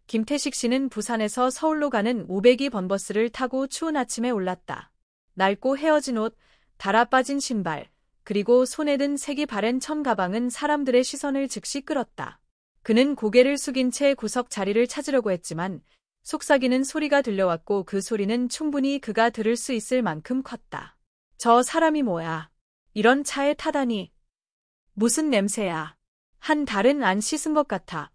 김태식 씨는 부산에서 서울로 가는 502번 버스를 타고 추운 아침에 올랐다. 낡고 헤어진 옷, 달아 빠진 신발, 그리고 손에 든 색이 바랜 청가방은 사람들의 시선을 즉시 끌었다. 그는 고개를 숙인 채 구석 자리를 찾으려고 했지만 속삭이는 소리가 들려왔고 그 소리는 충분히 그가 들을 수 있을 만큼 컸다. 저 사람이 뭐야? 이런 차에 타다니. 무슨 냄새야? 한 달은 안 씻은 것 같아.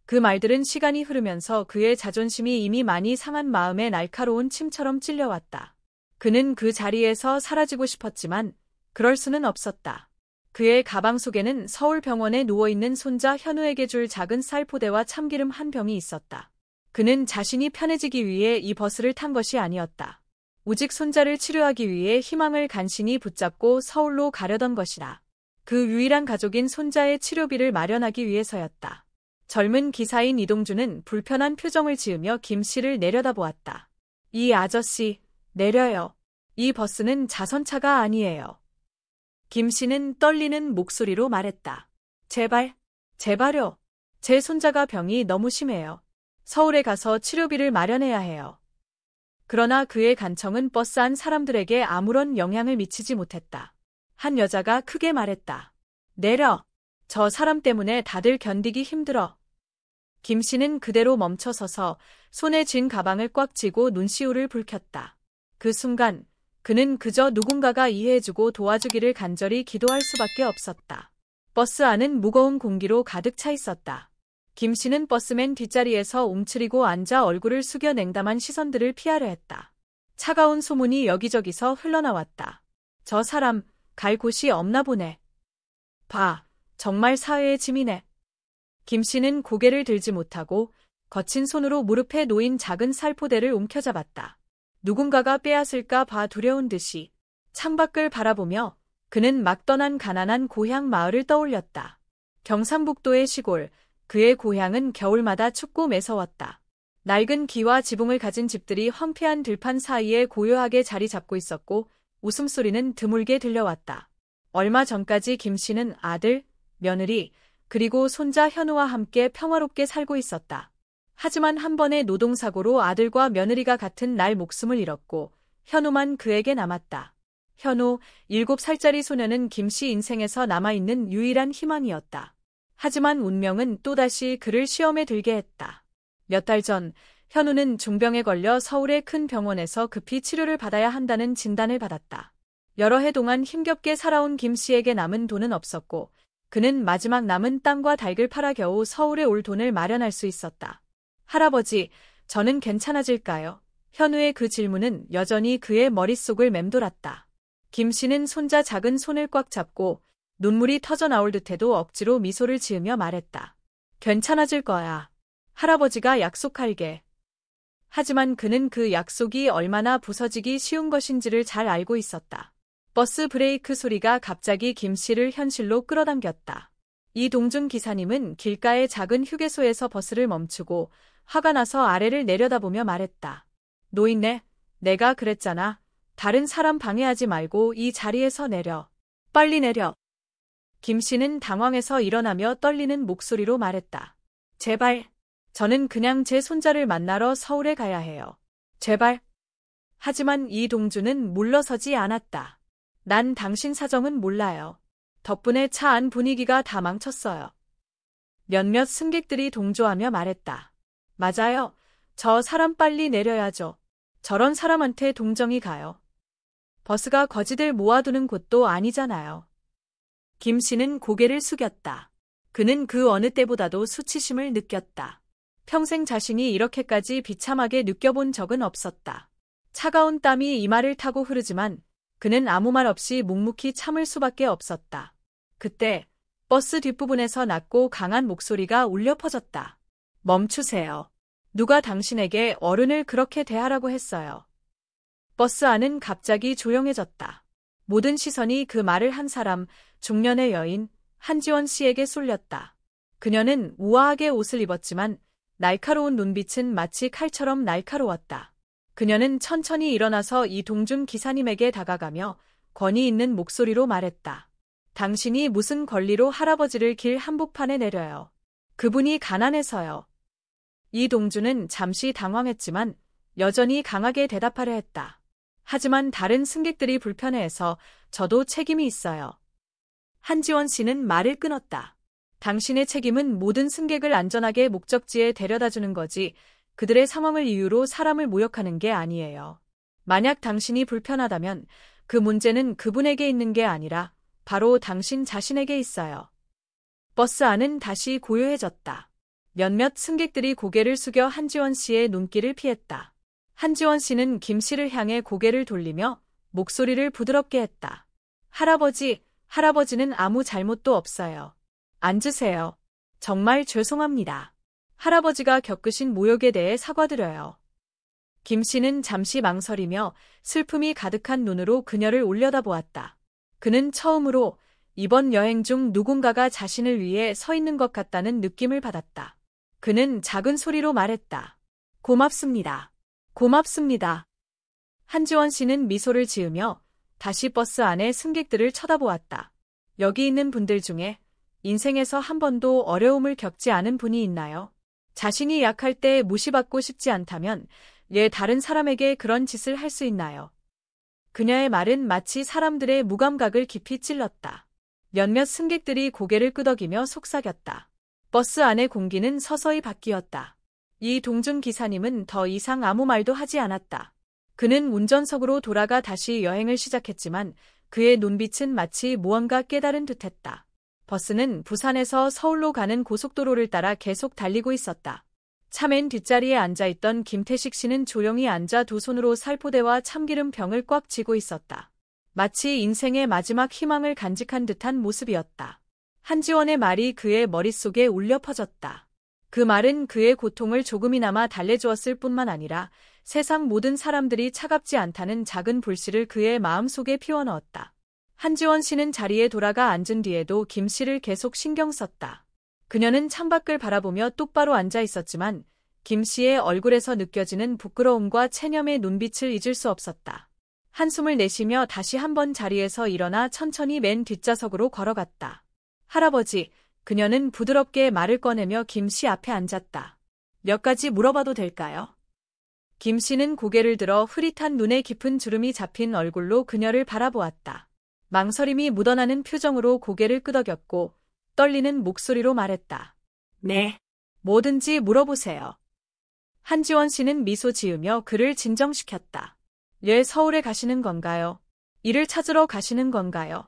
그 말들은 시간이 흐르면서 그의 자존심이 이미 많이 상한 마음에 날카로운 침처럼 찔려왔다. 그는 그 자리에서 사라지고 싶었지만 그럴 수는 없었다. 그의 가방 속에는 서울병원에 누워있는 손자 현우에게 줄 작은 쌀포대와 참기름 한 병이 있었다. 그는 자신이 편해지기 위해 이 버스를 탄 것이 아니었다. 오직 손자를 치료하기 위해 희망을 간신히 붙잡고 서울로 가려던 것이다. 그 유일한 가족인 손자의 치료비를 마련하기 위해서였다. 젊은 기사인 이동주는 불편한 표정을 지으며 김 씨를 내려다보았다. 이 아저씨, 내려요. 이 버스는 자선차가 아니에요. 김 씨는 떨리는 목소리로 말했다. 제발, 제발요. 제 손자가 병이 너무 심해요. 서울에 가서 치료비를 마련해야 해요. 그러나 그의 간청은 버스 안 사람들에게 아무런 영향을 미치지 못했다. 한 여자가 크게 말했다. 내려. 저 사람 때문에 다들 견디기 힘들어. 김 씨는 그대로 멈춰서서 손에 쥔 가방을 꽉 쥐고 눈시울을 붉혔다. 그 순간 그는 그저 누군가가 이해해주고 도와주기를 간절히 기도할 수밖에 없었다. 버스 안은 무거운 공기로 가득 차 있었다. 김 씨는 버스맨 뒷자리에서 움츠리고 앉아 얼굴을 숙여 냉담한 시선들을 피하려 했다. 차가운 소문이 여기저기서 흘러나왔다. 저 사람, 갈 곳이 없나 보네. 봐, 정말 사회의 짐이네. 김 씨는 고개를 들지 못하고 거친 손으로 무릎에 놓인 작은 살포대를 움켜잡았다. 누군가가 빼앗을까 봐 두려운 듯이 창밖을 바라보며 그는 막 떠난 가난한 고향 마을을 떠올렸다. 경상북도의 시골, 그의 고향은 겨울마다 춥고 매서웠다. 낡은 기와 지붕을 가진 집들이 황폐한 들판 사이에 고요하게 자리 잡고 있었고 웃음소리는 드물게 들려왔다. 얼마 전까지 김 씨는 아들, 며느리, 그리고 손자 현우와 함께 평화롭게 살고 있었다. 하지만 한 번의 노동사고로 아들과 며느리가 같은 날 목숨을 잃었고 현우만 그에게 남았다. 현우, 7살짜리 소녀는 김 씨 인생에서 남아있는 유일한 희망이었다. 하지만 운명은 또다시 그를 시험에 들게 했다. 몇 달 전 현우는 중병에 걸려 서울의 큰 병원에서 급히 치료를 받아야 한다는 진단을 받았다. 여러 해 동안 힘겹게 살아온 김 씨에게 남은 돈은 없었고 그는 마지막 남은 땅과 닭을 팔아 겨우 서울에 올 돈을 마련할 수 있었다. 할아버지, 저는 괜찮아질까요? 현우의 그 질문은 여전히 그의 머릿속을 맴돌았다. 김 씨는 손자 작은 손을 꽉 잡고 눈물이 터져 나올 듯해도 억지로 미소를 지으며 말했다. 괜찮아질 거야. 할아버지가 약속할게. 하지만 그는 그 약속이 얼마나 부서지기 쉬운 것인지를 잘 알고 있었다. 버스 브레이크 소리가 갑자기 김 씨를 현실로 끌어당겼다. 이동준 기사님은 길가의 작은 휴게소에서 버스를 멈추고 화가 나서 아래를 내려다보며 말했다. 노인네, 내가 그랬잖아. 다른 사람 방해하지 말고 이 자리에서 내려. 빨리 내려. 김 씨는 당황해서 일어나며 떨리는 목소리로 말했다. 제발. 저는 그냥 제 손자를 만나러 서울에 가야 해요. 제발. 하지만 이동준은 물러서지 않았다. 난 당신 사정은 몰라요. 덕분에 차 안 분위기가 다 망쳤어요. 몇몇 승객들이 동조하며 말했다. 맞아요. 저 사람 빨리 내려야죠. 저런 사람한테 동정이 가요. 버스가 거지들 모아두는 곳도 아니잖아요. 김 씨는 고개를 숙였다. 그는 그 어느 때보다도 수치심을 느꼈다. 평생 자신이 이렇게까지 비참하게 느껴본 적은 없었다. 차가운 땀이 이마를 타고 흐르지만 그는 아무 말 없이 묵묵히 참을 수밖에 없었다. 그때 버스 뒷부분에서 낮고 강한 목소리가 울려 퍼졌다. 멈추세요. 누가 당신에게 어른을 그렇게 대하라고 했어요. 버스 안은 갑자기 조용해졌다. 모든 시선이 그 말을 한 사람, 중년의 여인, 한지원 씨에게 쏠렸다. 그녀는 우아하게 옷을 입었지만 날카로운 눈빛은 마치 칼처럼 날카로웠다. 그녀는 천천히 일어나서 이동준 기사님에게 다가가며 권위 있는 목소리로 말했다. 당신이 무슨 권리로 할아버지를 길 한복판에 내려요. 그분이 가난해서요. 이동주는 잠시 당황했지만 여전히 강하게 대답하려 했다. 하지만 다른 승객들이 불편해해서 저도 책임이 있어요. 한지원 씨는 말을 끊었다. 당신의 책임은 모든 승객을 안전하게 목적지에 데려다주는 거지 그들의 상황을 이유로 사람을 모욕하는 게 아니에요. 만약 당신이 불편하다면 그 문제는 그분에게 있는 게 아니라 바로 당신 자신에게 있어요. 버스 안은 다시 고요해졌다. 몇몇 승객들이 고개를 숙여 한지원 씨의 눈길을 피했다. 한지원 씨는 김 씨를 향해 고개를 돌리며 목소리를 부드럽게 했다. 할아버지는 아무 잘못도 없어요. 앉으세요. 정말 죄송합니다. 할아버지가 겪으신 모욕에 대해 사과드려요. 김 씨는 잠시 망설이며 슬픔이 가득한 눈으로 그녀를 올려다보았다. 그는 처음으로 이번 여행 중 누군가가 자신을 위해 서 있는 것 같다는 느낌을 받았다. 그는 작은 소리로 말했다. 고맙습니다. 고맙습니다. 한지원 씨는 미소를 지으며 다시 버스 안의 승객들을 쳐다보았다. 여기 있는 분들 중에 인생에서 한 번도 어려움을 겪지 않은 분이 있나요? 자신이 약할 때 무시받고 싶지 않다면 왜 다른 사람에게 그런 짓을 할 수 있나요? 그녀의 말은 마치 사람들의 무감각을 깊이 찔렀다. 몇몇 승객들이 고개를 끄덕이며 속삭였다. 버스 안의 공기는 서서히 바뀌었다. 이동준 기사님은 더 이상 아무 말도 하지 않았다. 그는 운전석으로 돌아가 다시 여행을 시작했지만 그의 눈빛은 마치 무언가 깨달은 듯했다. 버스는 부산에서 서울로 가는 고속도로를 따라 계속 달리고 있었다. 차 맨 뒷자리에 앉아있던 김태식 씨는 조용히 앉아 두 손으로 살포대와 참기름 병을 꽉 쥐고 있었다. 마치 인생의 마지막 희망을 간직한 듯한 모습이었다. 한지원의 말이 그의 머릿속에 울려 퍼졌다. 그 말은 그의 고통을 조금이나마 달래주었을 뿐만 아니라 세상 모든 사람들이 차갑지 않다는 작은 불씨를 그의 마음속에 피워넣었다. 한지원 씨는 자리에 돌아가 앉은 뒤에도 김 씨를 계속 신경 썼다. 그녀는 창밖을 바라보며 똑바로 앉아 있었지만 김 씨의 얼굴에서 느껴지는 부끄러움과 체념의 눈빛을 잊을 수 없었다. 한숨을 내쉬며 다시 한번 자리에서 일어나 천천히 맨 뒷좌석으로 걸어갔다. 할아버지, 그녀는 부드럽게 말을 꺼내며 김 씨 앞에 앉았다. 몇 가지 물어봐도 될까요? 김 씨는 고개를 들어 흐릿한 눈에 깊은 주름이 잡힌 얼굴로 그녀를 바라보았다. 망설임이 묻어나는 표정으로 고개를 끄덕였고 떨리는 목소리로 말했다. 네. 뭐든지 물어보세요. 한지원 씨는 미소 지으며 그를 진정시켰다. 왜 서울에 가시는 건가요? 일을 찾으러 가시는 건가요?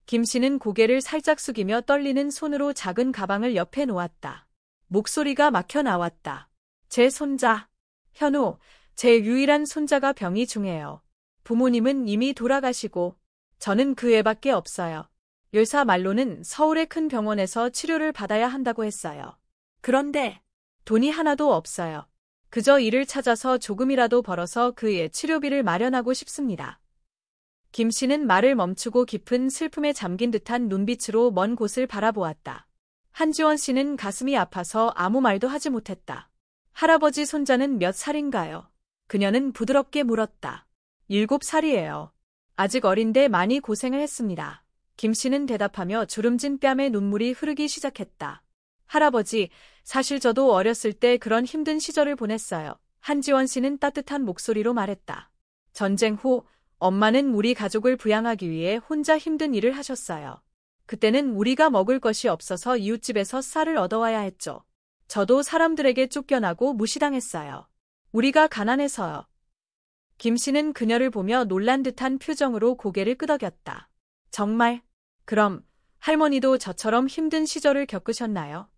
김 씨는 고개를 살짝 숙이며 떨리는 손으로 작은 가방을 옆에 놓았다. 목소리가 막혀 나왔다. 제 손자, 현우, 제 유일한 손자가 병이 중해요. 부모님은 이미 돌아가시고 저는 그 애밖에 없어요. 의사 말로는 서울의 큰 병원에서 치료를 받아야 한다고 했어요. 그런데 돈이 하나도 없어요. 그저 일을 찾아서 조금이라도 벌어서 그의 치료비를 마련하고 싶습니다. 김 씨는 말을 멈추고 깊은 슬픔에 잠긴 듯한 눈빛으로 먼 곳을 바라보았다. 한지원 씨는 가슴이 아파서 아무 말도 하지 못했다. 할아버지 손자는 몇 살인가요? 그녀는 부드럽게 물었다. 7살이에요. 아직 어린데 많이 고생을 했습니다. 김 씨는 대답하며 주름진 뺨에 눈물이 흐르기 시작했다. 할아버지, 사실 저도 어렸을 때 그런 힘든 시절을 보냈어요. 한지원 씨는 따뜻한 목소리로 말했다. 전쟁 후 엄마는 우리 가족을 부양하기 위해 혼자 힘든 일을 하셨어요. 그때는 우리가 먹을 것이 없어서 이웃집에서 쌀을 얻어와야 했죠. 저도 사람들에게 쫓겨나고 무시당했어요. 우리가 가난해서요. 김 씨는 그녀를 보며 놀란 듯한 표정으로 고개를 끄덕였다. 정말? 그럼 할머니도 저처럼 힘든 시절을 겪으셨나요?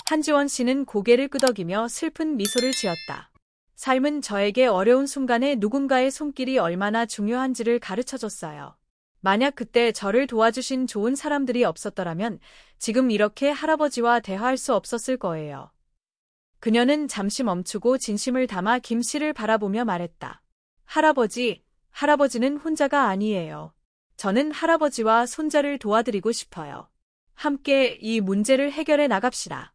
한지원 씨는 고개를 끄덕이며 슬픈 미소를 지었다. 삶은 저에게 어려운 순간에 누군가의 손길이 얼마나 중요한지를 가르쳐줬어요. 만약 그때 저를 도와주신 좋은 사람들이 없었더라면 지금 이렇게 할아버지와 대화할 수 없었을 거예요. 그녀는 잠시 멈추고 진심을 담아 김 씨를 바라보며 말했다. 할아버지는 혼자가 아니에요. 저는 할아버지와 손자를 도와드리고 싶어요. 함께 이 문제를 해결해 나갑시다.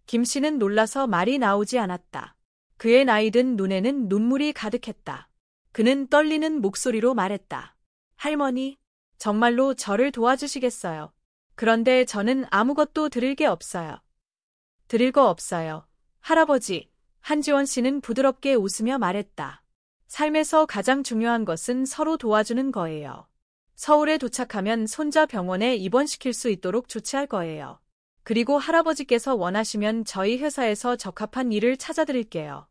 김 씨는 놀라서 말이 나오지 않았다. 그의 나이든 눈에는 눈물이 가득했다. 그는 떨리는 목소리로 말했다. 할머니, 정말로 저를 도와주시겠어요. 그런데 저는 아무것도 드릴 게 없어요. 드릴 거 없어요. 할아버지, 한지원 씨는 부드럽게 웃으며 말했다. 삶에서 가장 중요한 것은 서로 도와주는 거예요. 서울에 도착하면 손자 병원에 입원시킬 수 있도록 조치할 거예요. 그리고 할아버지께서 원하시면 저희 회사에서 적합한 일을 찾아드릴게요.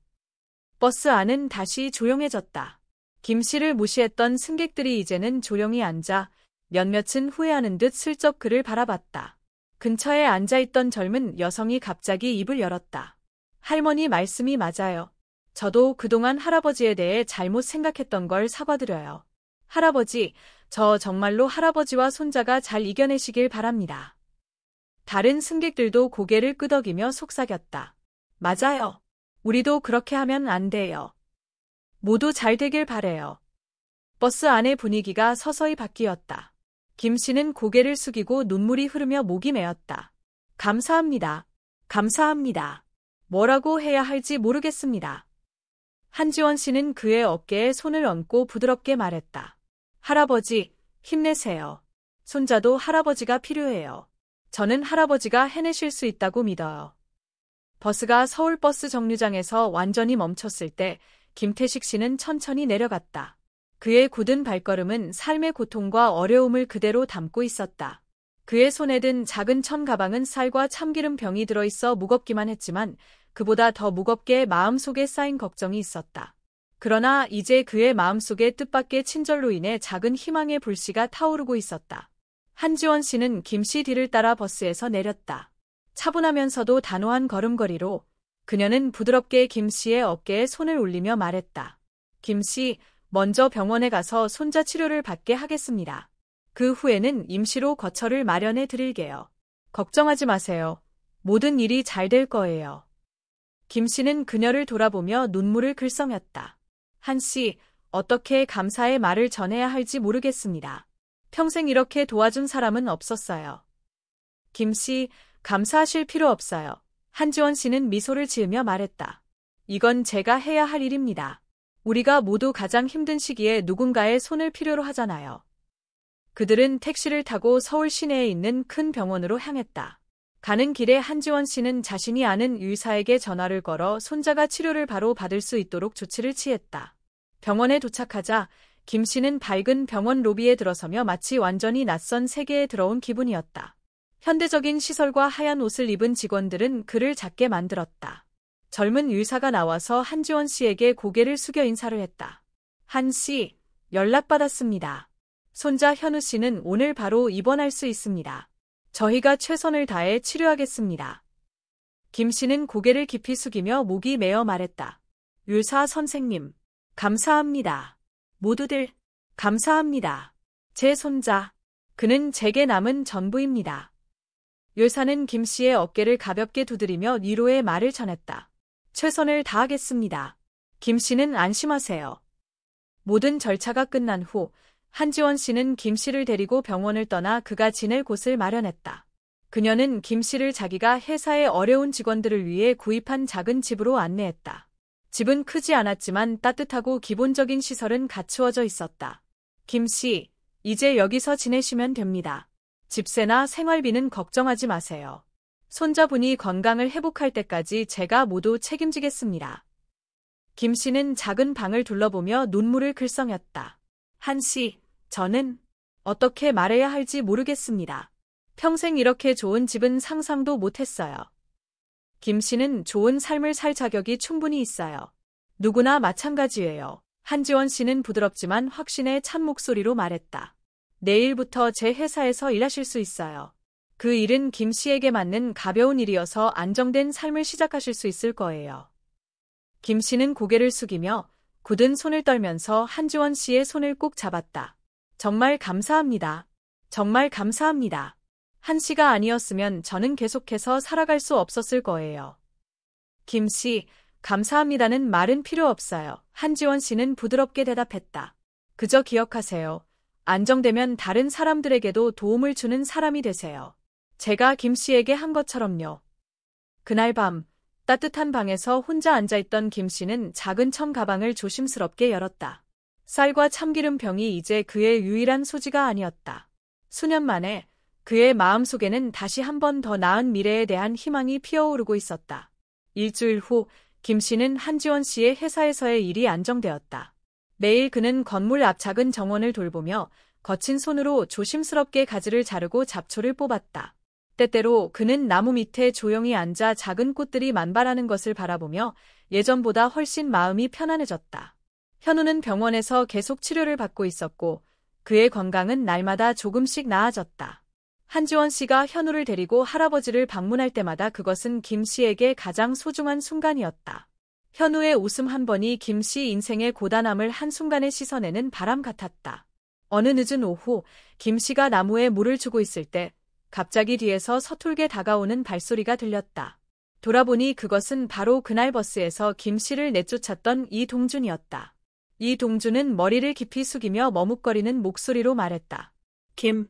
버스 안은 다시 조용해졌다. 김 씨를 무시했던 승객들이 이제는 조용히 앉아 몇몇은 후회하는 듯 슬쩍 그를 바라봤다. 근처에 앉아있던 젊은 여성이 갑자기 입을 열었다. 할머니 말씀이 맞아요. 저도 그동안 할아버지에 대해 잘못 생각했던 걸 사과드려요. 할아버지, 저 정말로 할아버지와 손자가 잘 이겨내시길 바랍니다. 다른 승객들도 고개를 끄덕이며 속삭였다. 맞아요. 우리도 그렇게 하면 안 돼요. 모두 잘 되길 바래요. 버스 안의 분위기가 서서히 바뀌었다. 김 씨는 고개를 숙이고 눈물이 흐르며 목이 메었다. 감사합니다. 감사합니다. 뭐라고 해야 할지 모르겠습니다. 한지원 씨는 그의 어깨에 손을 얹고 부드럽게 말했다. 할아버지, 힘내세요. 손자도 할아버지가 필요해요. 저는 할아버지가 해내실 수 있다고 믿어요. 버스가 서울버스 정류장에서 완전히 멈췄을 때 김태식 씨는 천천히 내려갔다. 그의 굳은 발걸음은 삶의 고통과 어려움을 그대로 담고 있었다. 그의 손에 든 작은 천 가방은 쌀과 참기름 병이 들어있어 무겁기만 했지만 그보다 더 무겁게 마음속에 쌓인 걱정이 있었다. 그러나 이제 그의 마음속에 뜻밖의 친절로 인해 작은 희망의 불씨가 타오르고 있었다. 한지원 씨는 김 씨 뒤를 따라 버스에서 내렸다. 차분하면서도 단호한 걸음걸이로 그녀는 부드럽게 김 씨의 어깨에 손을 올리며 말했다. 김 씨, 먼저 병원에 가서 손자 치료를 받게 하겠습니다. 그 후에는 임시로 거처를 마련해 드릴게요. 걱정하지 마세요. 모든 일이 잘 될 거예요. 김 씨는 그녀를 돌아보며 눈물을 글썽였다. 한 씨, 어떻게 감사의 말을 전해야 할지 모르겠습니다. 평생 이렇게 도와준 사람은 없었어요. 김 씨, 감사하실 필요 없어요. 한지원 씨는 미소를 지으며 말했다. 이건 제가 해야 할 일입니다. 우리가 모두 가장 힘든 시기에 누군가의 손을 필요로 하잖아요. 그들은 택시를 타고 서울 시내에 있는 큰 병원으로 향했다. 가는 길에 한지원 씨는 자신이 아는 의사에게 전화를 걸어 손자가 치료를 바로 받을 수 있도록 조치를 취했다. 병원에 도착하자 김 씨는 밝은 병원 로비에 들어서며 마치 완전히 낯선 세계에 들어온 기분이었다. 현대적인 시설과 하얀 옷을 입은 직원들은 그를 작게 만들었다. 젊은 의사가 나와서 한지원 씨에게 고개를 숙여 인사를 했다. 한 씨, 연락받았습니다. 손자 현우 씨는 오늘 바로 입원할 수 있습니다. 저희가 최선을 다해 치료하겠습니다. 김 씨는 고개를 깊이 숙이며 목이 메어 말했다. 의사 선생님, 감사합니다. 모두들, 감사합니다. 제 손자, 그는 제게 남은 전부입니다. 의사는 김 씨의 어깨를 가볍게 두드리며 위로의 말을 전했다. 최선을 다하겠습니다. 김 씨는 안심하세요. 모든 절차가 끝난 후 한지원 씨는 김 씨를 데리고 병원을 떠나 그가 지낼 곳을 마련했다. 그녀는 김 씨를 자기가 회사의 어려운 직원들을 위해 구입한 작은 집으로 안내했다. 집은 크지 않았지만 따뜻하고 기본적인 시설은 갖추어져 있었다. 김 씨, 이제 여기서 지내시면 됩니다. 집세나 생활비는 걱정하지 마세요. 손자분이 건강을 회복할 때까지 제가 모두 책임지겠습니다. 김 씨는 작은 방을 둘러보며 눈물을 글썽였다. 한 씨, 저는 어떻게 말해야 할지 모르겠습니다. 평생 이렇게 좋은 집은 상상도 못했어요. 김 씨는 좋은 삶을 살 자격이 충분히 있어요. 누구나 마찬가지예요. 한지원 씨는 부드럽지만 확신의 찬 목소리로 말했다. 내일부터 제 회사에서 일하실 수 있어요. 그 일은 김 씨에게 맞는 가벼운 일이어서 안정된 삶을 시작하실 수 있을 거예요. 김 씨는 고개를 숙이며 굳은 손을 떨면서 한지원 씨의 손을 꼭 잡았다. 정말 감사합니다. 정말 감사합니다. 한 씨가 아니었으면 저는 계속해서 살아갈 수 없었을 거예요. 김 씨, 감사합니다는 말은 필요 없어요. 한지원 씨는 부드럽게 대답했다. 그저 기억하세요. 안정되면 다른 사람들에게도 도움을 주는 사람이 되세요. 제가 김 씨에게 한 것처럼요. 그날 밤, 따뜻한 방에서 혼자 앉아있던 김 씨는 작은 청 가방을 조심스럽게 열었다. 쌀과 참기름 병이 이제 그의 유일한 소지가 아니었다. 수년 만에 그의 마음속에는 다시 한 번 더 나은 미래에 대한 희망이 피어오르고 있었다. 일주일 후 김 씨는 한지원 씨의 회사에서의 일이 안정되었다. 매일 그는 건물 앞 작은 정원을 돌보며 거친 손으로 조심스럽게 가지를 자르고 잡초를 뽑았다. 때때로 그는 나무 밑에 조용히 앉아 작은 꽃들이 만발하는 것을 바라보며 예전보다 훨씬 마음이 편안해졌다. 현우는 병원에서 계속 치료를 받고 있었고 그의 건강은 날마다 조금씩 나아졌다. 한지원 씨가 현우를 데리고 할아버지를 방문할 때마다 그것은 김 씨에게 가장 소중한 순간이었다. 현우의 웃음 한 번이 김 씨 인생의 고단함을 한순간에 씻어내는 바람 같았다. 어느 늦은 오후 김 씨가 나무에 물을 주고 있을 때 갑자기 뒤에서 서툴게 다가오는 발소리가 들렸다. 돌아보니 그것은 바로 그날 버스에서 김 씨를 내쫓았던 이동준이었다. 이동준은 머리를 깊이 숙이며 머뭇거리는 목소리로 말했다. 김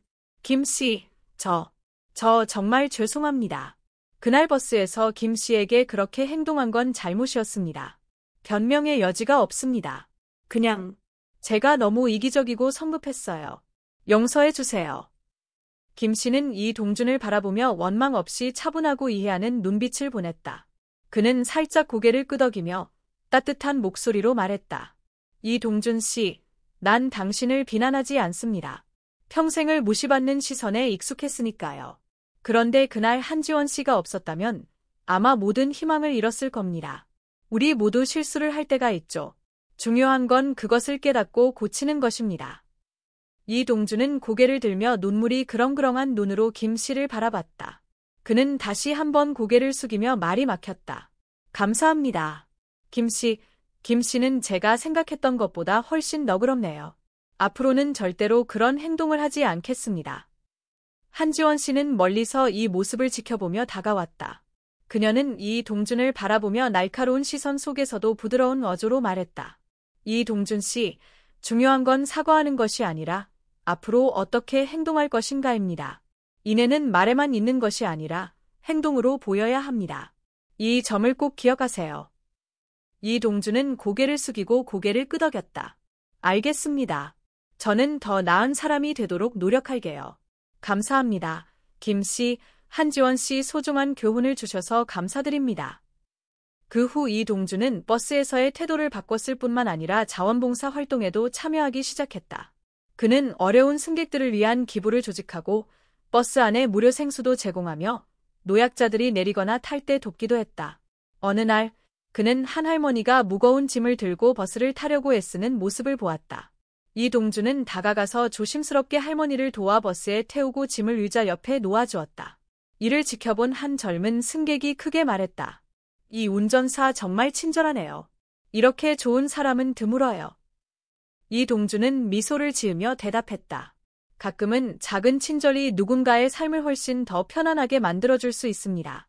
씨, 저 정말 죄송합니다. 그날 버스에서 김 씨에게 그렇게 행동한 건 잘못이었습니다. 변명의 여지가 없습니다. 그냥 제가 너무 이기적이고 성급했어요. 용서해 주세요. 김 씨는 이동준을 바라보며 원망 없이 차분하고 이해하는 눈빛을 보냈다. 그는 살짝 고개를 끄덕이며 따뜻한 목소리로 말했다. 이동준 씨, 난 당신을 비난하지 않습니다. 평생을 무시받는 시선에 익숙했으니까요. 그런데 그날 한지원 씨가 없었다면 아마 모든 희망을 잃었을 겁니다. 우리 모두 실수를 할 때가 있죠. 중요한 건 그것을 깨닫고 고치는 것입니다. 이동준은 고개를 들며 눈물이 그렁그렁한 눈으로 김 씨를 바라봤다. 그는 다시 한번 고개를 숙이며 말이 막혔다. 감사합니다. 김 씨는 제가 생각했던 것보다 훨씬 너그럽네요. 앞으로는 절대로 그런 행동을 하지 않겠습니다. 한지원 씨는 멀리서 이 모습을 지켜보며 다가왔다. 그녀는 이동준을 바라보며 날카로운 시선 속에서도 부드러운 어조로 말했다. 이동준 씨, 중요한 건 사과하는 것이 아니라 앞으로 어떻게 행동할 것인가입니다. 인애는 말에만 있는 것이 아니라 행동으로 보여야 합니다. 이 점을 꼭 기억하세요. 이동준은 고개를 숙이고 고개를 끄덕였다. 알겠습니다. 저는 더 나은 사람이 되도록 노력할게요. 감사합니다. 김 씨, 한지원 씨 소중한 교훈을 주셔서 감사드립니다. 그 후 이동준은 버스에서의 태도를 바꿨을 뿐만 아니라 자원봉사 활동에도 참여하기 시작했다. 그는 어려운 승객들을 위한 기부를 조직하고 버스 안에 무료 생수도 제공하며 노약자들이 내리거나 탈 때 돕기도 했다. 어느 날 그는 한 할머니가 무거운 짐을 들고 버스를 타려고 애쓰는 모습을 보았다. 이동준은 다가가서 조심스럽게 할머니를 도와 버스에 태우고 짐을 의자 옆에 놓아주었다. 이를 지켜본 한 젊은 승객이 크게 말했다. 이 운전사 정말 친절하네요. 이렇게 좋은 사람은 드물어요. 이동준은 미소를 지으며 대답했다. 가끔은 작은 친절이 누군가의 삶을 훨씬 더 편안하게 만들어줄 수 있습니다.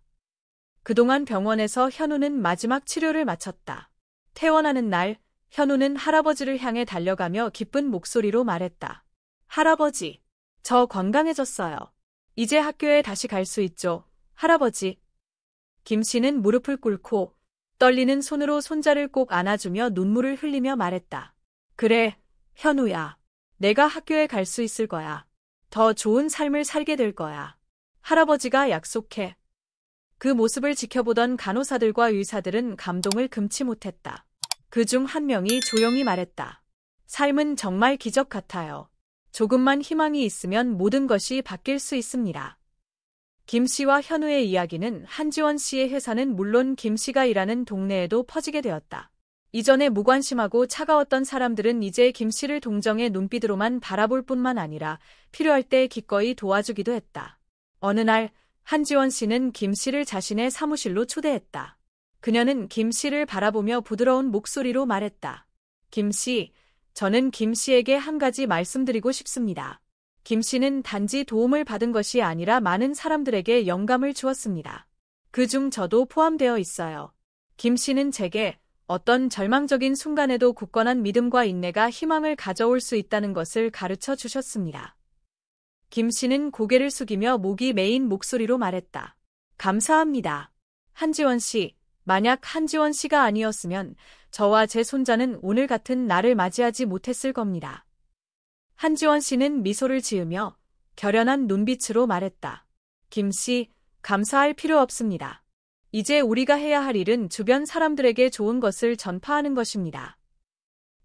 그동안 병원에서 현우는 마지막 치료를 마쳤다. 퇴원하는 날, 현우는 할아버지를 향해 달려가며 기쁜 목소리로 말했다. 할아버지, 저 건강해졌어요. 이제 학교에 다시 갈 수 있죠, 할아버지. 김 씨는 무릎을 꿇고 떨리는 손으로 손자를 꼭 안아주며 눈물을 흘리며 말했다. 그래, 현우야. 내가 학교에 갈 수 있을 거야. 더 좋은 삶을 살게 될 거야. 할아버지가 약속해. 그 모습을 지켜보던 간호사들과 의사들은 감동을 금치 못했다. 그중 한 명이 조용히 말했다. 삶은 정말 기적 같아요. 조금만 희망이 있으면 모든 것이 바뀔 수 있습니다. 김 씨와 현우의 이야기는 한지원 씨의 회사는 물론 김 씨가 일하는 동네에도 퍼지게 되었다. 이전에 무관심하고 차가웠던 사람들은 이제 김 씨를 동정의 눈빛으로만 바라볼 뿐만 아니라 필요할 때 기꺼이 도와주기도 했다. 어느 날 한지원 씨는 김 씨를 자신의 사무실로 초대했다. 그녀는 김 씨를 바라보며 부드러운 목소리로 말했다. 김 씨, 저는 김 씨에게 한 가지 말씀드리고 싶습니다. 김 씨는 단지 도움을 받은 것이 아니라 많은 사람들에게 영감을 주었습니다. 그중 저도 포함되어 있어요. 김 씨는 제게 어떤 절망적인 순간에도 굳건한 믿음과 인내가 희망을 가져올 수 있다는 것을 가르쳐 주셨습니다. 김 씨는 고개를 숙이며 목이 메인 목소리로 말했다. 감사합니다. 한지원 씨, 만약 한지원 씨가 아니었으면 저와 제 손자는 오늘 같은 날을 맞이하지 못했을 겁니다. 한지원 씨는 미소를 지으며 결연한 눈빛으로 말했다. 김 씨, 감사할 필요 없습니다. 이제 우리가 해야 할 일은 주변 사람들에게 좋은 것을 전파하는 것입니다.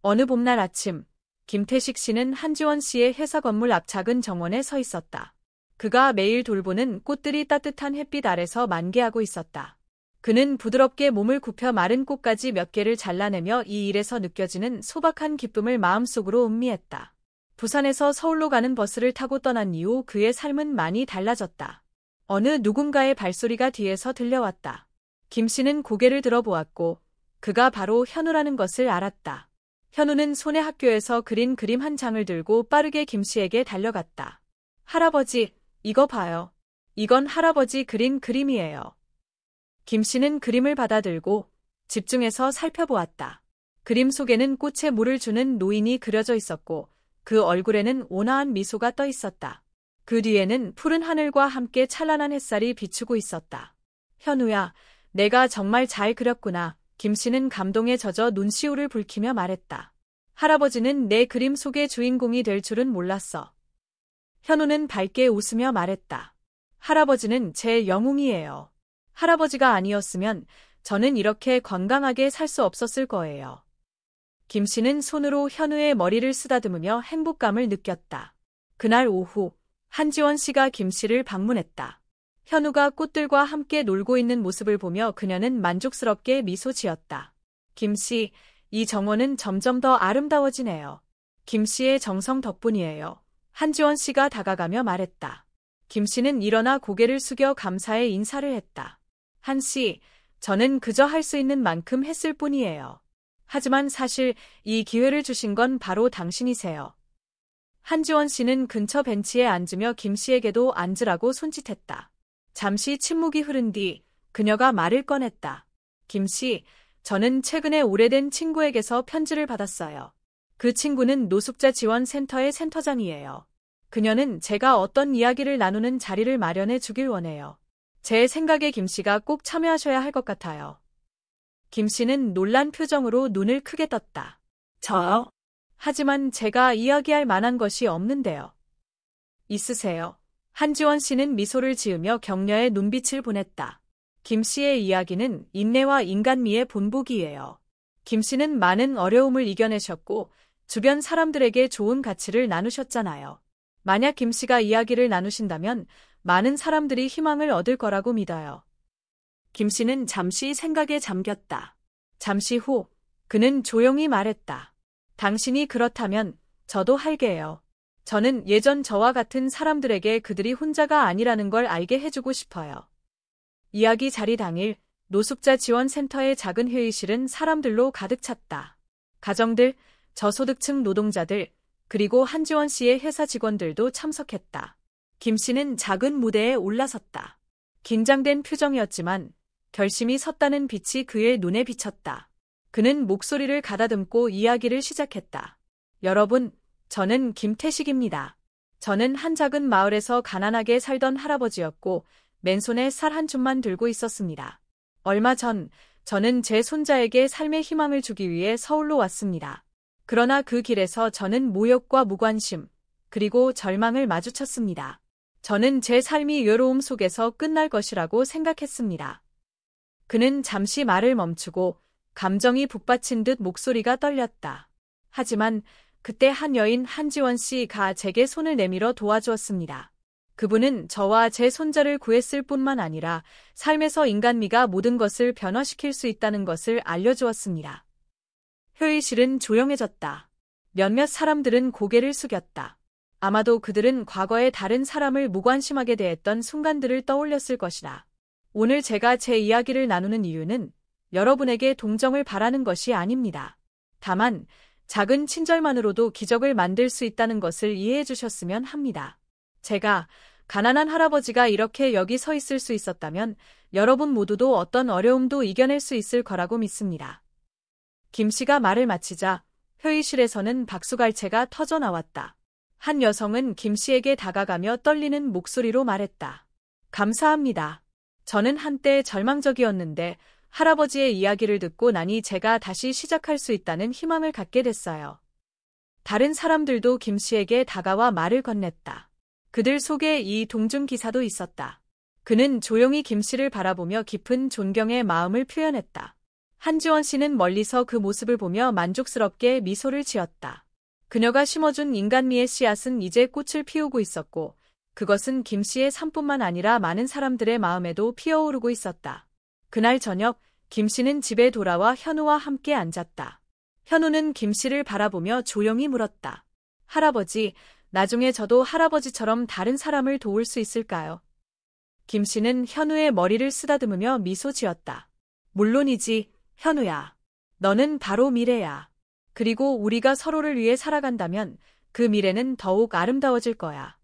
어느 봄날 아침, 김태식 씨는 한지원 씨의 회사 건물 앞 작은 정원에 서 있었다. 그가 매일 돌보는 꽃들이 따뜻한 햇빛 아래서 만개하고 있었다. 그는 부드럽게 몸을 굽혀 마른 꽃가지 몇 개를 잘라내며 이 일에서 느껴지는 소박한 기쁨을 마음속으로 음미했다. 부산에서 서울로 가는 버스를 타고 떠난 이후 그의 삶은 많이 달라졌다. 어느 누군가의 발소리가 뒤에서 들려왔다. 김 씨는 고개를 들어보았고 그가 바로 현우라는 것을 알았다. 현우는 손에 학교에서 그린 그림 한 장을 들고 빠르게 김 씨에게 달려갔다. 할아버지, 이거 봐요. 이건 할아버지 그린 그림이에요. 김 씨는 그림을 받아들고 집중해서 살펴보았다. 그림 속에는 꽃에 물을 주는 노인이 그려져 있었고 그 얼굴에는 온화한 미소가 떠 있었다. 그 뒤에는 푸른 하늘과 함께 찬란한 햇살이 비추고 있었다. 현우야, 내가 정말 잘 그렸구나. 김 씨는 감동에 젖어 눈시울을 붉히며 말했다. 할아버지는 내 그림 속의 주인공이 될 줄은 몰랐어. 현우는 밝게 웃으며 말했다. 할아버지는 제 영웅이에요. 할아버지가 아니었으면 저는 이렇게 건강하게 살 수 없었을 거예요. 김 씨는 손으로 현우의 머리를 쓰다듬으며 행복감을 느꼈다. 그날 오후, 한지원 씨가 김 씨를 방문했다. 현우가 꽃들과 함께 놀고 있는 모습을 보며 그녀는 만족스럽게 미소 지었다. 김 씨, 이 정원은 점점 더 아름다워지네요. 김 씨의 정성 덕분이에요. 한지원 씨가 다가가며 말했다. 김 씨는 일어나 고개를 숙여 감사의 인사를 했다. 한 씨, 저는 그저 할 수 있는 만큼 했을 뿐이에요. 하지만 사실 이 기회를 주신 건 바로 당신이세요. 한지원 씨는 근처 벤치에 앉으며 김 씨에게도 앉으라고 손짓했다. 잠시 침묵이 흐른 뒤 그녀가 말을 꺼냈다. 김 씨, 저는 최근에 오래된 친구에게서 편지를 받았어요. 그 친구는 노숙자 지원 센터의 센터장이에요. 그녀는 제가 어떤 이야기를 나누는 자리를 마련해 주길 원해요. 제 생각에 김 씨가 꼭 참여하셔야 할 것 같아요. 김 씨는 놀란 표정으로 눈을 크게 떴다. 저요? 하지만 제가 이야기할 만한 것이 없는데요. 있으세요. 한지원 씨는 미소를 지으며 격려의 눈빛을 보냈다. 김 씨의 이야기는 인내와 인간미의 본보기예요. 김 씨는 많은 어려움을 이겨내셨고 주변 사람들에게 좋은 가치를 나누셨잖아요. 만약 김 씨가 이야기를 나누신다면 많은 사람들이 희망을 얻을 거라고 믿어요. 김 씨는 잠시 생각에 잠겼다. 잠시 후 그는 조용히 말했다. 당신이 그렇다면 저도 할게요. 저는 예전 저와 같은 사람들에게 그들이 혼자가 아니라는 걸 알게 해주고 싶어요. 이야기 자리 당일 노숙자 지원센터의 작은 회의실은 사람들로 가득 찼다. 가정들, 저소득층 노동자들, 그리고 한지원 씨의 회사 직원들도 참석했다. 김 씨는 작은 무대에 올라섰다. 긴장된 표정이었지만 결심이 섰다는 빛이 그의 눈에 비쳤다. 그는 목소리를 가다듬고 이야기를 시작했다. 여러분, 저는 김태식입니다. 저는 한 작은 마을에서 가난하게 살던 할아버지였고 맨손에 쌀 한 줌만 들고 있었습니다. 얼마 전 저는 제 손자에게 삶의 희망을 주기 위해 서울로 왔습니다. 그러나 그 길에서 저는 모욕과 무관심, 그리고 절망을 마주쳤습니다. 저는 제 삶이 외로움 속에서 끝날 것이라고 생각했습니다. 그는 잠시 말을 멈추고 감정이 북받친 듯 목소리가 떨렸다. 하지만 그때 한 여인 한지원 씨가 제게 손을 내밀어 도와주었습니다. 그분은 저와 제 손자를 구했을 뿐만 아니라 삶에서 인간미가 모든 것을 변화시킬 수 있다는 것을 알려주었습니다. 회의실은 조용해졌다. 몇몇 사람들은 고개를 숙였다. 아마도 그들은 과거에 다른 사람을 무관심하게 대했던 순간들을 떠올렸을 것이다. 오늘 제가 제 이야기를 나누는 이유는 여러분에게 동정을 바라는 것이 아닙니다. 다만 작은 친절만으로도 기적을 만들 수 있다는 것을 이해해 주셨으면 합니다. 제가 가난한 할아버지가 이렇게 여기 서 있을 수 있었다면 여러분 모두도 어떤 어려움도 이겨낼 수 있을 거라고 믿습니다. 김 씨가 말을 마치자 회의실에서는 박수갈채가 터져 나왔다. 한 여성은 김 씨에게 다가가며 떨리는 목소리로 말했다. 감사합니다. 저는 한때 절망적이었는데 할아버지의 이야기를 듣고 나니 제가 다시 시작할 수 있다는 희망을 갖게 됐어요. 다른 사람들도 김 씨에게 다가와 말을 건넸다. 그들 속에 이 동중 기사도 있었다. 그는 조용히 김 씨를 바라보며 깊은 존경의 마음을 표현했다. 한지원 씨는 멀리서 그 모습을 보며 만족스럽게 미소를 지었다. 그녀가 심어준 인간미의 씨앗은 이제 꽃을 피우고 있었고, 그것은 김 씨의 삶뿐만 아니라 많은 사람들의 마음에도 피어오르고 있었다. 그날 저녁, 김 씨는 집에 돌아와 현우와 함께 앉았다. 현우는 김 씨를 바라보며 조용히 물었다. 할아버지, 나중에 저도 할아버지처럼 다른 사람을 도울 수 있을까요? 김 씨는 현우의 머리를 쓰다듬으며 미소 지었다. 물론이지, 현우야. 너는 바로 미래야. 그리고 우리가 서로를 위해 살아간다면 그 미래는 더욱 아름다워질 거야.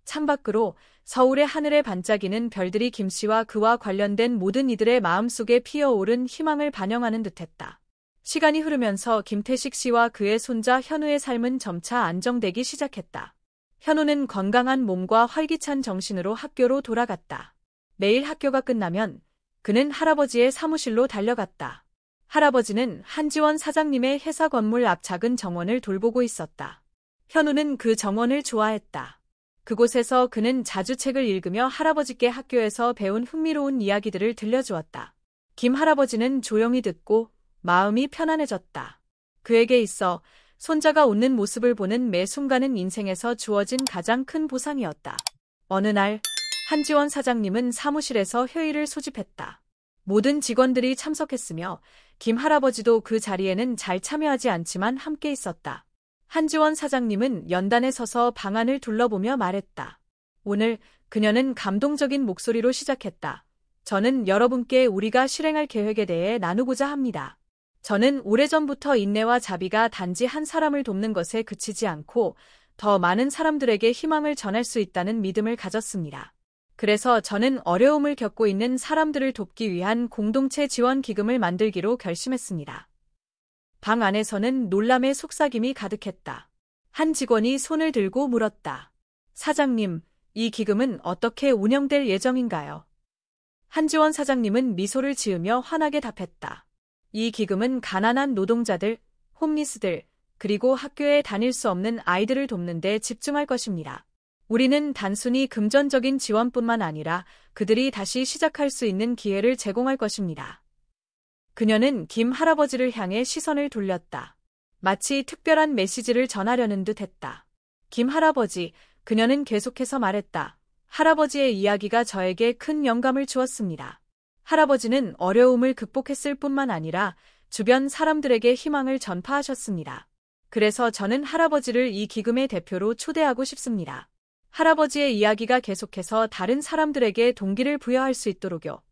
창밖으로 서울의 하늘에 반짝이는 별들이 김 씨와 그와 관련된 모든 이들의 마음속에 피어오른 희망을 반영하는 듯했다. 시간이 흐르면서 김태식 씨와 그의 손자 현우의 삶은 점차 안정되기 시작했다. 현우는 건강한 몸과 활기찬 정신으로 학교로 돌아갔다. 매일 학교가 끝나면 그는 할아버지의 사무실로 달려갔다. 할아버지는 한지원 사장님의 회사 건물 앞 작은 정원을 돌보고 있었다. 현우는 그 정원을 좋아했다. 그곳에서 그는 자주 책을 읽으며 할아버지께 학교에서 배운 흥미로운 이야기들을 들려주었다. 김 할아버지는 조용히 듣고 마음이 편안해졌다. 그에게 있어 손자가 웃는 모습을 보는 매 순간은 인생에서 주어진 가장 큰 보상이었다. 어느 날, 한지원 사장님은 사무실에서 회의를 소집했다. 모든 직원들이 참석했으며 김 할아버지도 그 자리에는 잘 참여하지 않지만 함께 있었다. 한지원 사장님은 연단에 서서 방안을 둘러보며 말했다. 오늘 그녀는 감동적인 목소리로 시작했다. 저는 여러분께 우리가 실행할 계획에 대해 나누고자 합니다. 저는 오래전부터 인내와 자비가 단지 한 사람을 돕는 것에 그치지 않고 더 많은 사람들에게 희망을 전할 수 있다는 믿음을 가졌습니다. 그래서 저는 어려움을 겪고 있는 사람들을 돕기 위한 공동체 지원 기금을 만들기로 결심했습니다. 방 안에서는 놀람의 속삭임이 가득했다. 한 직원이 손을 들고 물었다. 사장님, 이 기금은 어떻게 운영될 예정인가요? 한지원 사장님은 미소를 지으며 환하게 답했다. 이 기금은 가난한 노동자들, 홈리스들, 그리고 학교에 다닐 수 없는 아이들을 돕는 데 집중할 것입니다. 우리는 단순히 금전적인 지원뿐만 아니라 그들이 다시 시작할 수 있는 기회를 제공할 것입니다. 그녀는 김 할아버지를 향해 시선을 돌렸다. 마치 특별한 메시지를 전하려는 듯 했다. 김 할아버지, 그녀는 계속해서 말했다. 할아버지의 이야기가 저에게 큰 영감을 주었습니다. 할아버지는 어려움을 극복했을 뿐만 아니라 주변 사람들에게 희망을 전파하셨습니다. 그래서 저는 할아버지를 이 기금의 대표로 초대하고 싶습니다. 할아버지의 이야기가 계속해서 다른 사람들에게 동기를 부여할 수 있도록요.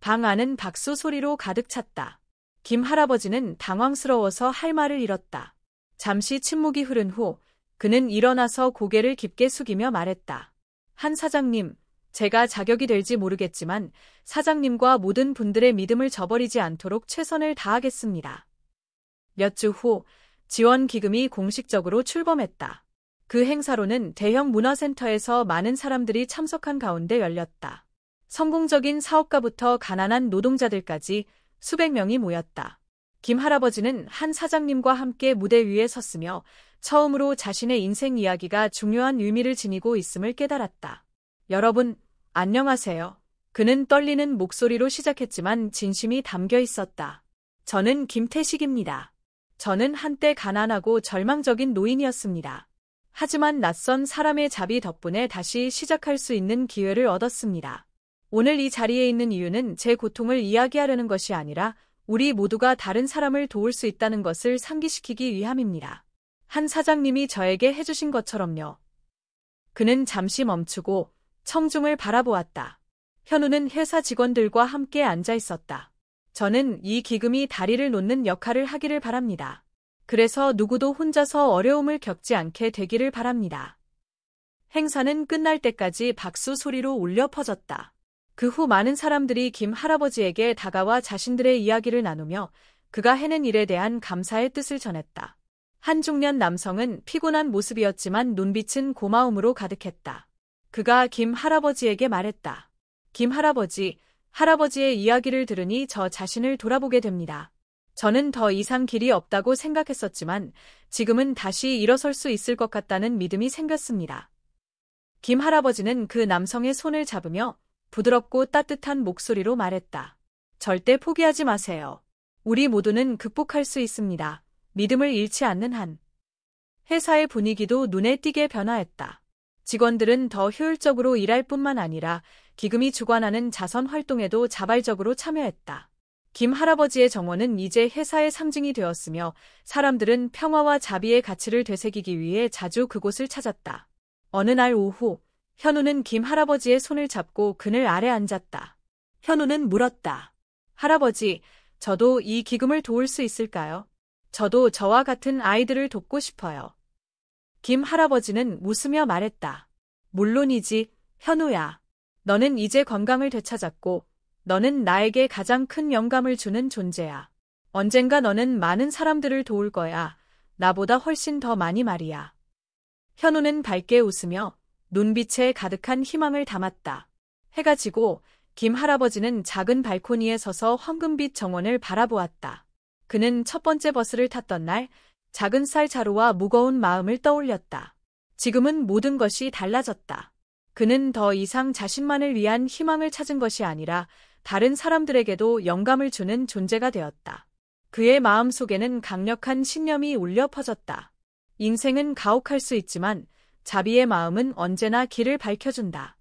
방 안은 박수 소리로 가득 찼다. 김 할아버지는 당황스러워서 할 말을 잃었다. 잠시 침묵이 흐른 후 그는 일어나서 고개를 깊게 숙이며 말했다. 한 사장님, 제가 자격이 될지 모르겠지만 사장님과 모든 분들의 믿음을 저버리지 않도록 최선을 다하겠습니다. 몇 주 후 지원 기금이 공식적으로 출범했다. 그 행사로는 대형 문화센터에서 많은 사람들이 참석한 가운데 열렸다. 성공적인 사업가부터 가난한 노동자들까지 수백 명이 모였다. 김 할아버지는 한 사장님과 함께 무대 위에 섰으며 처음으로 자신의 인생 이야기가 중요한 의미를 지니고 있음을 깨달았다. 여러분, 안녕하세요. 그는 떨리는 목소리로 시작했지만 진심이 담겨 있었다. 저는 김태식입니다. 저는 한때 가난하고 절망적인 노인이었습니다. 하지만 낯선 사람의 자비 덕분에 다시 시작할 수 있는 기회를 얻었습니다. 오늘 이 자리에 있는 이유는 제 고통을 이야기하려는 것이 아니라 우리 모두가 다른 사람을 도울 수 있다는 것을 상기시키기 위함입니다. 한 사장님이 저에게 해주신 것처럼요. 그는 잠시 멈추고 청중을 바라보았다. 현우는 회사 직원들과 함께 앉아 있었다. 저는 이 기금이 다리를 놓는 역할을 하기를 바랍니다. 그래서 누구도 혼자서 어려움을 겪지 않게 되기를 바랍니다. 행사는 끝날 때까지 박수 소리로 울려 퍼졌다. 그 후 많은 사람들이 김 할아버지에게 다가와 자신들의 이야기를 나누며 그가 해낸 일에 대한 감사의 뜻을 전했다. 한 중년 남성은 피곤한 모습이었지만 눈빛은 고마움으로 가득했다. 그가 김 할아버지에게 말했다. 김 할아버지, 할아버지의 이야기를 들으니 저 자신을 돌아보게 됩니다. 저는 더 이상 길이 없다고 생각했었지만 지금은 다시 일어설 수 있을 것 같다는 믿음이 생겼습니다. 김 할아버지는 그 남성의 손을 잡으며 부드럽고 따뜻한 목소리로 말했다. 절대 포기하지 마세요. 우리 모두는 극복할 수 있습니다. 믿음을 잃지 않는 한. 회사의 분위기도 눈에 띄게 변화했다. 직원들은 더 효율적으로 일할 뿐만 아니라 기금이 주관하는 자선 활동에도 자발적으로 참여했다. 김 할아버지의 정원은 이제 회사의 상징이 되었으며 사람들은 평화와 자비의 가치를 되새기기 위해 자주 그곳을 찾았다. 어느 날 오후, 현우는 김 할아버지의 손을 잡고 그늘 아래 앉았다. 현우는 물었다. 할아버지, 저도 이 기금을 도울 수 있을까요? 저도 저와 같은 아이들을 돕고 싶어요. 김 할아버지는 웃으며 말했다. 물론이지, 현우야. 너는 이제 건강을 되찾았고, 너는 나에게 가장 큰 영감을 주는 존재야. 언젠가 너는 많은 사람들을 도울 거야. 나보다 훨씬 더 많이 말이야. 현우는 밝게 웃으며 눈빛에 가득한 희망을 담았다. 해가 지고 김 할아버지는 작은 발코니에 서서 황금빛 정원을 바라보았다. 그는 첫 번째 버스를 탔던 날 작은 쌀 자루와 무거운 마음을 떠올렸다. 지금은 모든 것이 달라졌다. 그는 더 이상 자신만을 위한 희망을 찾은 것이 아니라 다른 사람들에게도 영감을 주는 존재가 되었다. 그의 마음 속에는 강력한 신념이 울려 퍼졌다. 인생은 가혹할 수 있지만 자비의 마음은 언제나 길을 밝혀준다.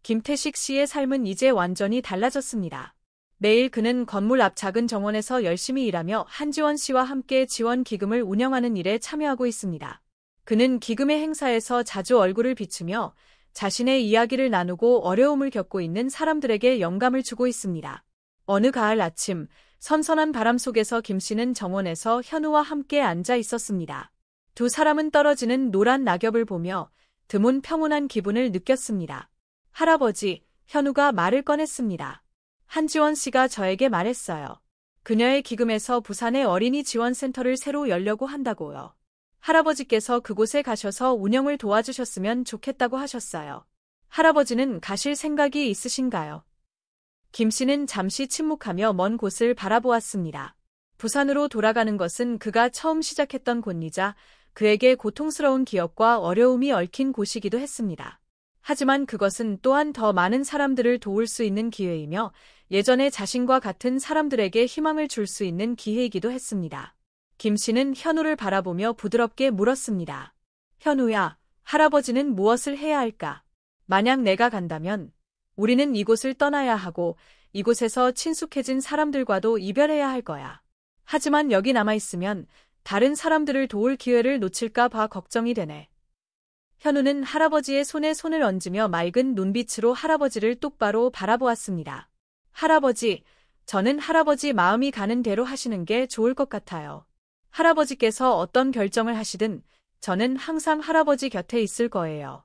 김태식 씨의 삶은 이제 완전히 달라졌습니다. 매일 그는 건물 앞 작은 정원에서 열심히 일하며 한지원 씨와 함께 지원 기금을 운영하는 일에 참여하고 있습니다. 그는 기금의 행사에서 자주 얼굴을 비추며 자신의 이야기를 나누고 어려움을 겪고 있는 사람들에게 영감을 주고 있습니다. 어느 가을 아침, 선선한 바람 속에서 김 씨는 정원에서 현우와 함께 앉아 있었습니다. 두 사람은 떨어지는 노란 낙엽을 보며 드문 평온한 기분을 느꼈습니다. 할아버지, 현우가 말을 꺼냈습니다. 한지원 씨가 저에게 말했어요. 그녀의 기금에서 부산의 어린이 지원센터를 새로 열려고 한다고요. 할아버지께서 그곳에 가셔서 운영을 도와주셨으면 좋겠다고 하셨어요. 할아버지는 가실 생각이 있으신가요? 김 씨는 잠시 침묵하며 먼 곳을 바라보았습니다. 부산으로 돌아가는 것은 그가 처음 시작했던 곳이자 그에게 고통스러운 기억과 어려움이 얽힌 곳이기도 했습니다. 하지만 그것은 또한 더 많은 사람들을 도울 수 있는 기회이며 예전에 자신과 같은 사람들에게 희망을 줄 수 있는 기회이기도 했습니다. 김 씨는 현우를 바라보며 부드럽게 물었습니다. 현우야, 할아버지는 무엇을 해야 할까? 만약 내가 간다면 우리는 이곳을 떠나야 하고 이곳에서 친숙해진 사람들과도 이별해야 할 거야. 하지만 여기 남아있으면 다른 사람들을 도울 기회를 놓칠까 봐 걱정이 되네. 현우는 할아버지의 손에 손을 얹으며 맑은 눈빛으로 할아버지를 똑바로 바라보았습니다. 할아버지, 저는 할아버지 마음이 가는 대로 하시는 게 좋을 것 같아요. 할아버지께서 어떤 결정을 하시든 저는 항상 할아버지 곁에 있을 거예요.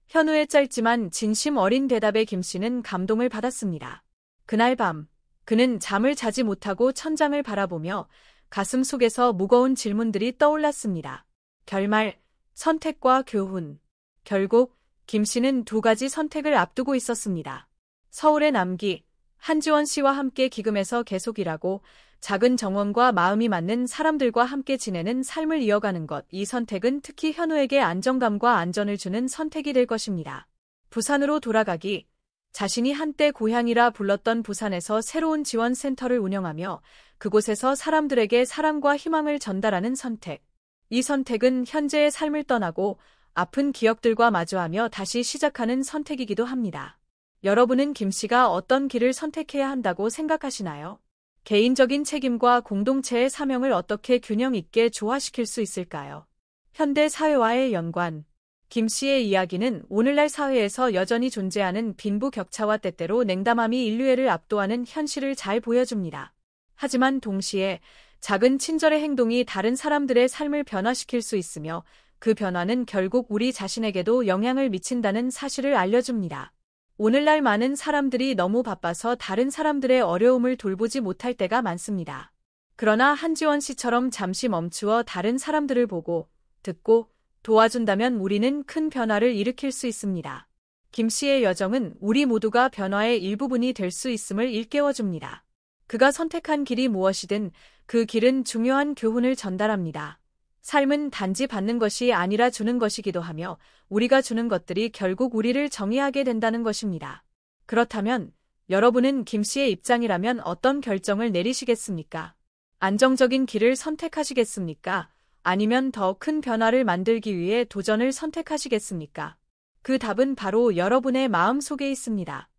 현우의 짧지만 진심 어린 대답에 김 씨는 감동을 받았습니다. 그날 밤, 그는 잠을 자지 못하고 천장을 바라보며 가슴 속에서 무거운 질문들이 떠올랐습니다. 결말, 선택과 교훈. 결국 김 씨는 두 가지 선택을 앞두고 있었습니다. 서울에 남기, 한지원 씨와 함께 기금에서 계속 일하고 작은 정원과 마음이 맞는 사람들과 함께 지내는 삶을 이어가는 것. 이 선택은 특히 현우에게 안정감과 안전을 주는 선택이 될 것입니다. 부산으로 돌아가기. 자신이 한때 고향이라 불렀던 부산에서 새로운 지원센터를 운영하며 그곳에서 사람들에게 사랑과 희망을 전달하는 선택. 이 선택은 현재의 삶을 떠나고 아픈 기억들과 마주하며 다시 시작하는 선택이기도 합니다. 여러분은 김 씨가 어떤 길을 선택해야 한다고 생각하시나요? 개인적인 책임과 공동체의 사명을 어떻게 균형 있게 조화시킬 수 있을까요? 현대 사회와의 연관. 김 씨의 이야기는 오늘날 사회에서 여전히 존재하는 빈부격차와 때때로 냉담함이 인류애를 압도하는 현실을 잘 보여줍니다. 하지만 동시에 작은 친절의 행동이 다른 사람들의 삶을 변화시킬 수 있으며 그 변화는 결국 우리 자신에게도 영향을 미친다는 사실을 알려줍니다. 오늘날 많은 사람들이 너무 바빠서 다른 사람들의 어려움을 돌보지 못할 때가 많습니다. 그러나 한지원 씨처럼 잠시 멈추어 다른 사람들을 보고, 듣고, 도와준다면 우리는 큰 변화를 일으킬 수 있습니다. 김 씨의 여정은 우리 모두가 변화의 일부분이 될 수 있음을 일깨워줍니다. 그가 선택한 길이 무엇이든 그 길은 중요한 교훈을 전달합니다. 삶은 단지 받는 것이 아니라 주는 것이기도 하며 우리가 주는 것들이 결국 우리를 정의하게 된다는 것입니다. 그렇다면 여러분은 김 씨의 입장이라면 어떤 결정을 내리시겠습니까? 안정적인 길을 선택하시겠습니까? 아니면 더 큰 변화를 만들기 위해 도전을 선택하시겠습니까? 그 답은 바로 여러분의 마음 속에 있습니다.